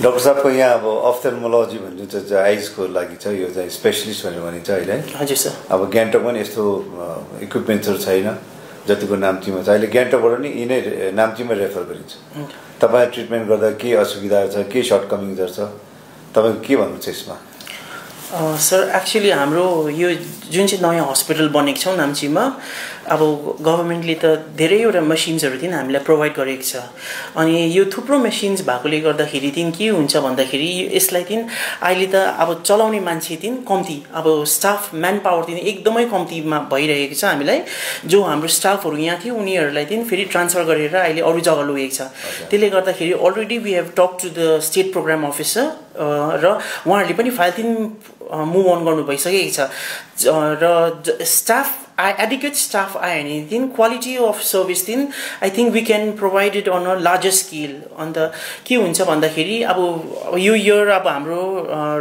Doctor साहबको यहाँ अब अफ्थेल्मोलोजी भन्ने चाहिँ आइजको लागि छ, यो चाहिँ स्पेसलिस्ट भनेर भनिन्छ अहिले। हजुर सर। अब गान्तोकमा पनि यस्तो इक्विपमेन्ट्सहरू छैन जतिको नाम्चीमा छ। अहिले गान्तोकबाट नि यिनै नाम्चीमै रेफर गरिन्छ। तपाईँ ट्रिटमेन्ट गर्दा के असुविधाहरू छ, के सर्टकमिङ्सहरू छ, तपाईँको के भन्नुहुन्छ यसमा? सर एक्चुअली हाम्रो यो जुन चाहिँ नयाँ हस्पिटल बनेको छौँ नाम्चीमा, अब गभर्मेन्टले त धेरैवटा मसिन्सहरू चाहिँ हामीलाई प्रोभाइड गरेको छ। अनि यो थुप्रो मसिन्स भएकोले गर्दाखेरि चाहिँ के हुन्छ भन्दाखेरि यसलाई चाहिँ अहिले त अब चलाउने मान्छे चाहिँ कम्ती, अब स्टाफ म्यान पावर चाहिँ एकदमै कम्तीमा भइरहेको छ। हामीलाई जो हाम्रो स्टाफहरू यहाँ थियो उनीहरूलाई चाहिँ फेरि ट्रान्सफर गरेर अहिले अरू जग्गा लगेको छ। त्यसले गर्दाखेरि already we have talk to the state programme officer र उहाँहरूले पनि फाइल चाहिँ मुभ अन गर्नु भइसकेको छ। र स्टाफ adequate staff आयो भने दिन क्वालिटी अफ सर्भिस दिन I think we can provide it on a larger scale. अन्त के हुन्छ भन्दाखेरि अब यो इयर अब हाम्रो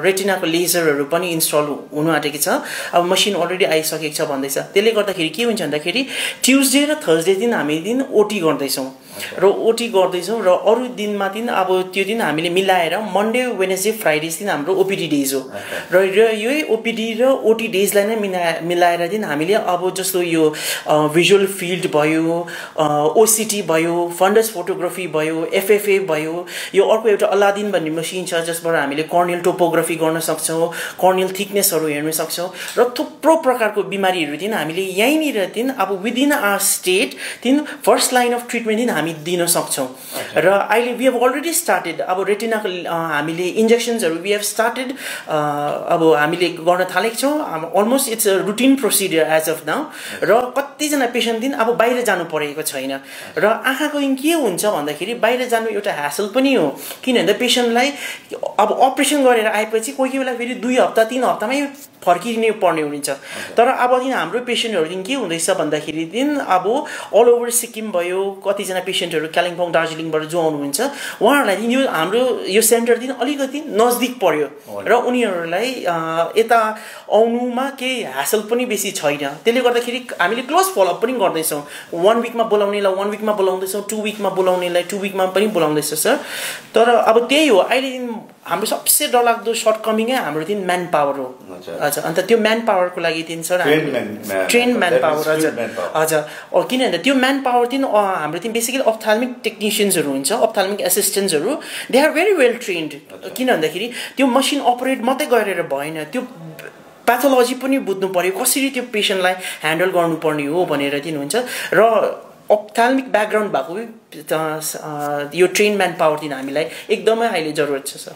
रेटिनाको लेजरहरू पनि इन्स्टल हुनु आँटेको छ। अब मसिन अलरेडी आइसकेको छ भन्दैछ। त्यसले गर्दाखेरि के हुन्छ भन्दाखेरि ट्युजडे र थर्सडे दिन हामी दिन ओटी गर्दैछौँ र ओटी गर्दैछौँ र अरू दिनमा दिन अब त्यो दिन हामीले मिलाएर मन्डे वेडनेसडे फ्राइडेज दिन हाम्रो ओपिडी डेज हो र यही ओपिडी र ओटी डेजलाई नै मिलाएर दिन हामीले अब जस्तो यो भिजुअल फिल्ड भयो, ओसिटी भयो, फन्डस फोटोग्राफी भयो, एफएफए भयो, यो अर्को एउटा अलादिन भन्ने मसिन छ जसबाट हामीले कर्नियल टोपोग्राफी गर्न सक्छौँ, कर्नियल थिकनेसहरू हेर्न सक्छौँ र थुप्रो प्रकारको बिमारीहरू दिन हामीले यहीँनिर दिन अब विदिन आवर स्टेट दिन फर्स्ट लाइन अफ ट्रिटमेन्ट दिन हामी दिन सक्छौँ। र अहिले वी हेभ अलरेडी स्टार्टेड अब रेटिनाको हामीले इन्जेक्सन्सहरू वी हेभ स्टार्टेड अब हामीले गर्न थालेको छौँ। Almost it's a routine procedure as of now. र कतिजना पेसेन्ट दिन अब बाहिर जानु परेको छैन। र आँखाको के हुन्छ भन्दाखेरि बाहिर जानु एउटा ह्यासल पनि हो, किन भन्दा पेसेन्टलाई अब अपरेसन गरेर आएपछि कोही बेला फेरि 2 हप्ता 3 हप्तामै फर्किने पर्ने हुन्छ। तर अब दिन हाम्रो पेसेन्टहरू दिन के हुँदैछ भन्दाखेरि दिन अब अल ओभर सिक्किम भयो, कतिजना पेसेन्टहरू कालिम्पोङ दार्जिलिङबाट जो आउनुहुन्छ उहाँहरूलाई दिन यो हाम्रो यो सेन्टर दिन अलिकति नजदिक पर्यो र उनीहरूलाई यता आउनुमा केही ह्यासल पनि बेसी छैन। त्यसले गर्दाखेरि हामीले क्लोज फलोअप पनि गर्दैछौँ। 1 विकमा बोलाउनेलाई 1 विकमा बोलाउँदैछौँ, 2 विकमा बोलाउनेलाई 2 विकमा पनि बोलाउँदैछ सर। तर अब त्यही हो, अहिले हाम्रो सबसे डरलाग्दो सर्टकमिङै हाम्रो दिन म्यान पावर हो। हजुर। अन्त त्यो म्यान पावरको लागि दिन सर ट्रेन म्यान पावर। हजुर हजुर। किन भन्दा त्यो म्यान पावर दिन हाम्रो दिन बेसिकली अप्थाल्मिक टेक्निसियन्सहरू हुन्छ, अप्थाल्मिक एसिस्टेन्ट्सहरू, they are very well trained. किन भन्दाखेरि त्यो मसिन अपरेट मात्रै गरेर भएन, त्यो प्याथोलोजी पनि बुझ्नु पर्यो, कसरी त्यो पेसेन्टलाई ह्यान्डल गर्नुपर्ने हो भनेर दिन हुन्छ। र अप्थाल्मिक ब्याकग्राउन्ड भएको यो ट्रेन म्यान पावर दिन हामीलाई एकदमै अहिले जरुरत छ सर।